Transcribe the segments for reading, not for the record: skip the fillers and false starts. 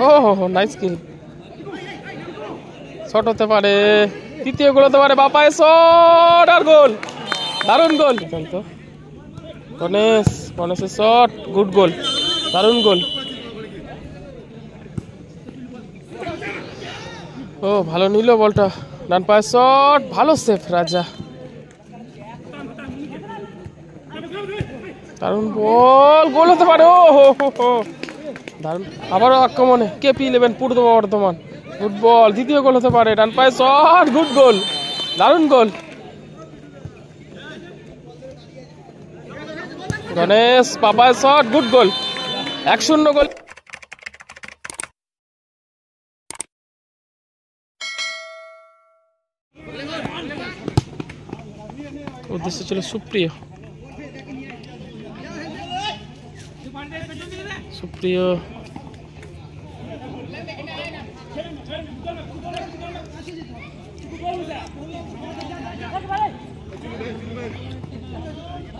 ও হো নাইস কিল। শট হতে পারে, তৃতীয় গোল হতে পারে, বাপায় শট আর গোল, দারুণ গোল। গণেশের শট, গুড গোল, দারুণ গোল। ও ভালো নিল বলটা, ডান পায়ের শট, ভালো সেফ রাজা, দারুণ বল, গোল হতে পারে। ও হো হো হো দারুণ, আবারও আক্রমণে KP11 পূর্ব বর্ধমান, গুড বল, দ্বিতীয় গোল হতে পারে, ডান পায়ের শট, গুড গোল, দারুণ গোল। গণেশ পাপায় শট, গুড গোল, 1-0 গোল। উদ্দেশ্য ছিল সুপ্রিয়, সুপ্রিয়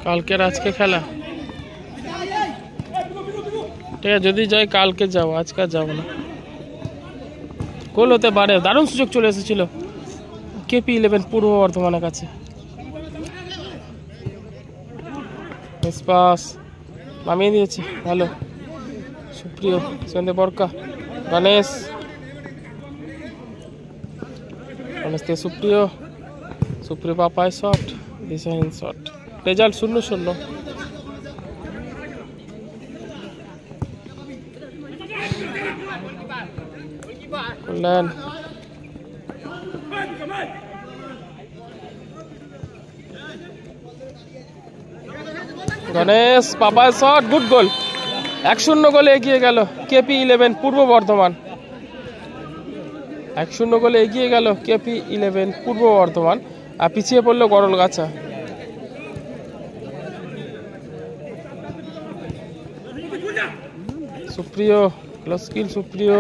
কালকের আজকে খেলা, ঠিক আছে যদি যাই কালকে যাও, আজকে যাবো না। গোল হতে পারে, দারুণ সুযোগ চলে এসেছিল KP11 পূর্ব বর্ধমানের কাছে। পাস নামিয়ে দিয়েছে, ভালো সুপ্রিয়, সেখানে বরকা, গণেশ থেকে সুপ্রিয়, সুপ্রিয় পাপায় শট, দিশাহীন শট, রেজাল্ট 0-0। কল্যাণ গণেশ পাপায় শট, গুড গোল, 1-0 গোলে এগিয়ে গেল KP11 পূর্ব বর্ধমান, 1-0 গোলে এগিয়ে গেল KP11 পূর্ব বর্ধমান, আর পিছিয়ে পড়লো গরলগাছা। সুপ্রিয় স্কিল, সুপ্রিয়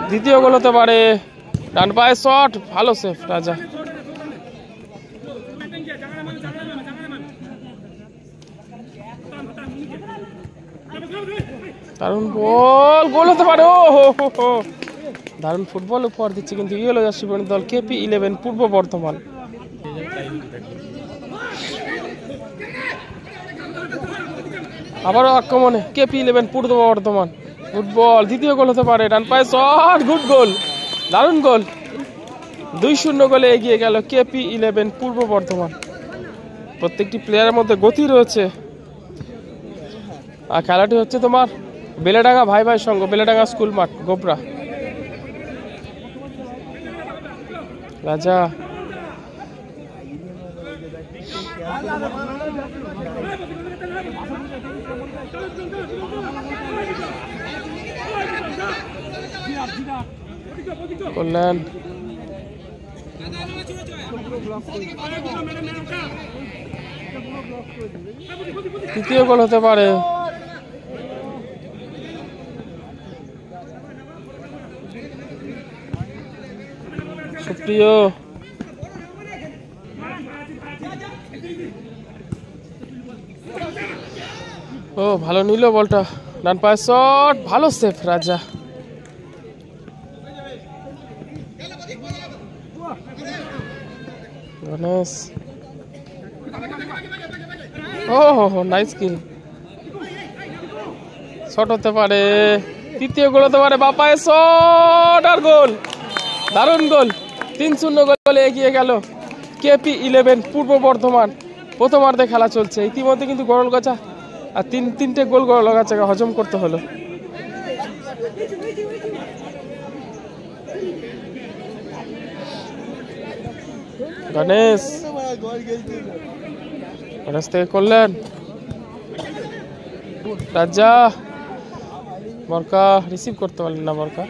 দ্বিতীয় গোল হতে পারে, ডান পায়ের শট, ভালো সেফ রাজা, দারুণ বল, গোল হতে পারে। ও হো হো হো দারুণ ফুটবল উপহার দিচ্ছে কিন্তু ইয়েলো জার্সি পরিণত দল KP11 পূর্ব বর্ধমান। আবারও আক্রমণে KP11 পূর্ব বর্ধমান, গুড বল, দ্বিতীয় গোল হতে পারে, ডান পায়ে শট, গুড গোল, দারুণ গোল, 2-0 গোলে এগিয়ে গেল KP11 পূর্ব বর্ধমান। প্রত্যেকটি প্লেয়ারের মধ্যে গতি রয়েছে, আর খেলাটি হচ্ছে তোমার বেলেডাঙ্গা ভাই ভাই সঙ্গ, বেলেডাঙ্গা স্কুল মাঠ, গোবরা। রাজা কল্যাণ তৃতীয় গোল হতে পারে, সুপ্রিয় ও ভালো নিল বলটা, ডান পায়ের শট, ভালো সেফ রাজা, গণেশ ও হো নাইস কিল। শট হতে পারে, তৃতীয় গোল হতে পারে, বাপায় শট আর গোল, দারুণ গোল, 3-0 গোলে এগিয়ে গেল KP11 পূর্ব বর্ধমান। প্রথমার্ধে খেলা চলছে, ইতিমধ্যে কিন্তু গরলগাছা আর তিনটে গোল গরলগাছাকে হজম করতে হলো। গণেশ থেকে কল্যাণ, রাজা বরকা রিসিভ করতে পারলেন না, বরকা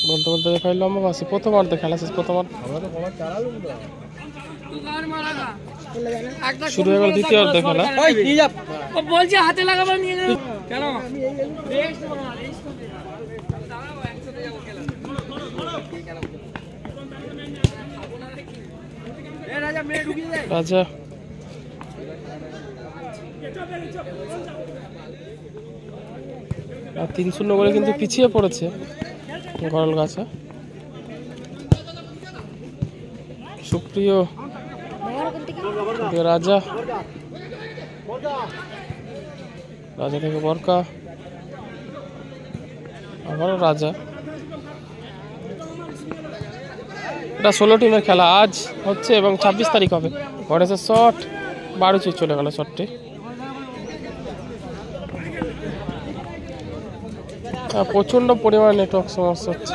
বলতে বলতে দেখাই লম্বা বাসি। প্রথমার্ধে খেলা শেষ, শুরু হয়ে গেল দ্বিতীয়ার্ধে খেলা। বলছে হাতে লাগাবার নিয়ে কেন রাজা আর 3-0 গোলে কিন্তু পিছিয়ে পড়েছে গরলগাছা। সুপ্রিয়, রাজা, রাজা থেকে বরকা, আবারও রাজা। এটা 16 টিমের খেলা আজ হচ্ছে এবং 26 তারিখ হবে। গণেশের শট, বাড়ুচি চলে গেল শটটি। প্রচণ্ড পরিমাণ নেটওয়ার্ক সমস্যা হচ্ছে,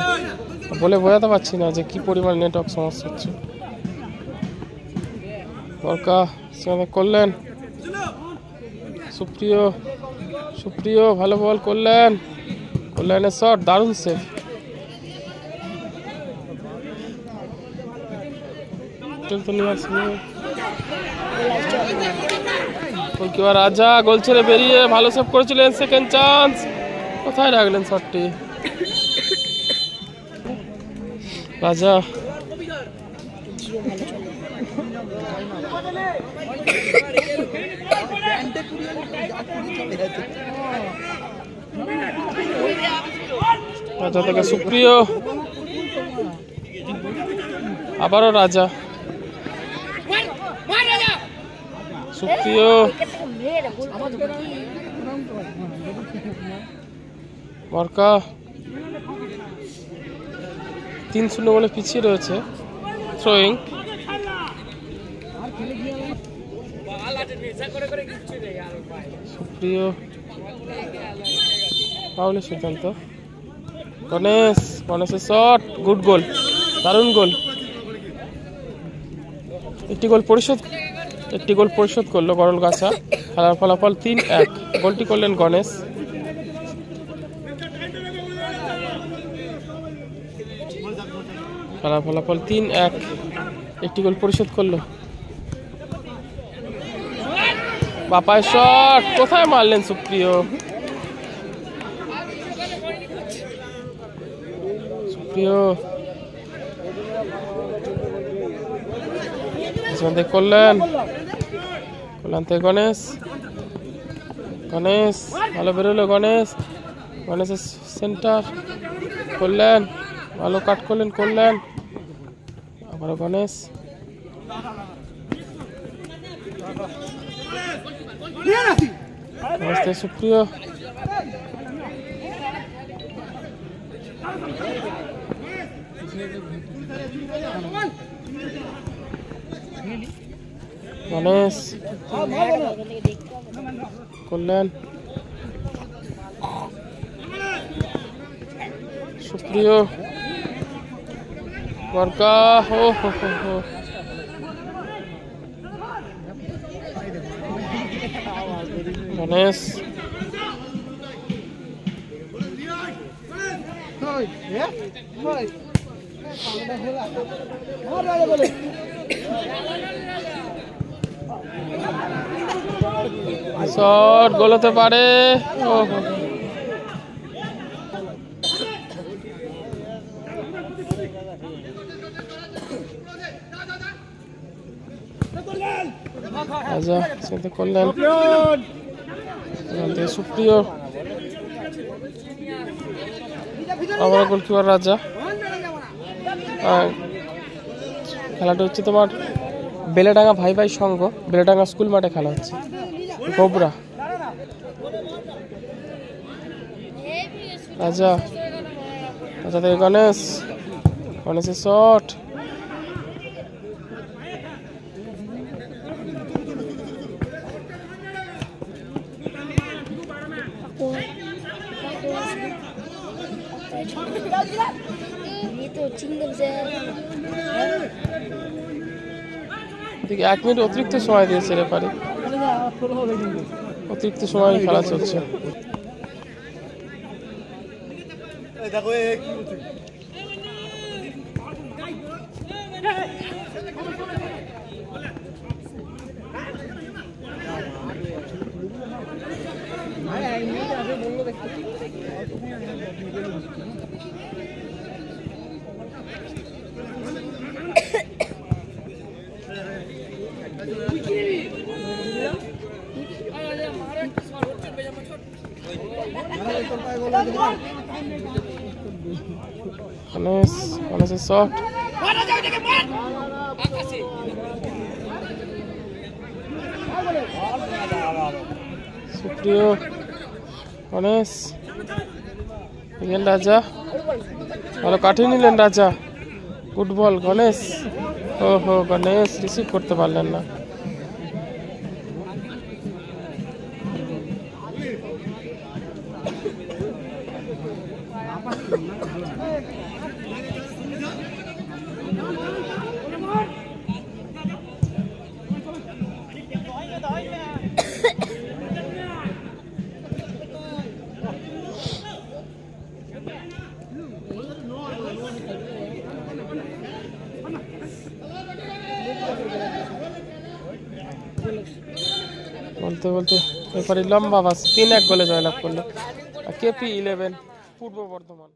বলে বোঝাতে পারছি না যে কি পরিমাণ নেটওয়ার্ক সমস্যা হচ্ছে। বরকা সেখানে করলেন, সুপ্রিয়, সুপ্রিয় ভালো বল করলেন, কল্যাণের শট, দারুণ সেভ। রাজা গোল ছেড়ে বেরিয়ে ভালো সেভ করেছিলেন, সেকেন্ড চান্স, কোথায় রাখলেন শটটি? রাজা রাজা থেকে সুপ্রিয়, আবারও রাজা, সুপ্রিয়, বরকা 3-0 বলে পিছিয়ে রয়েছে। থ্রোয়িং, সুপ্রিয়, ফাউলের সিদ্ধান্ত। গণেশ, গণেশের শট, গুড গোল, দারুণ গোল। একটি গোল পরিশোধ করলো গরলগাছা। খেলার ফলাফল 3-1। গোলটি করলেন গণেশ। খেলার ফলাফল 3-1, একটি গোল পরিশোধ করলো। বাপায় শট, কোথায় মারলেন সুপ্রিয়? সুপ্রিয় করলেন, কল্যাণ থেকে গণেশ, গণেশ ভালো বেরোলো, গণেশ, গণেশের সেন্টার, কল্যাণ ভালো কাট করলেন, কল্যাণ আবারও গণেশ, গণেশ থেকে সুপ্রিয়, গণেশ, কল্যাণ, সুপ্রিয়, বরকা, হো হো হো হো, গণেশ, শট, গোল হতে পারে। রাজা সেটা করলেন, সুপ্রিয়, আবার গোলকিপার রাজা। খেলাটা হচ্ছে তোমার বেলেডাঙ্গা ভাই ভাই সংঘ, বেলেডাঙ্গা স্কুল মাঠে খেলা হচ্ছে। গোবরা, রাজা, রাজা থেকে গণেশ, গণেশের শট, দেখি 1 মিনিট অতিরিক্ত সময় দিয়েছে রেফারি, অতিরিক্ত সময় খেলা চলছে। গণেশের শট, সুপ্রিয়, গণেশ, রাজা ভালো কাটিয়ে নিলেন রাজা, গুড বল গণেশ। ওহো, গণেশ রিসিভ করতে পারলেন না। বলতে বলতে এরপরে লম্বা বাস 3-1 গোলে জয়লাভ করলো KP 11 পূর্ব বর্ধমান।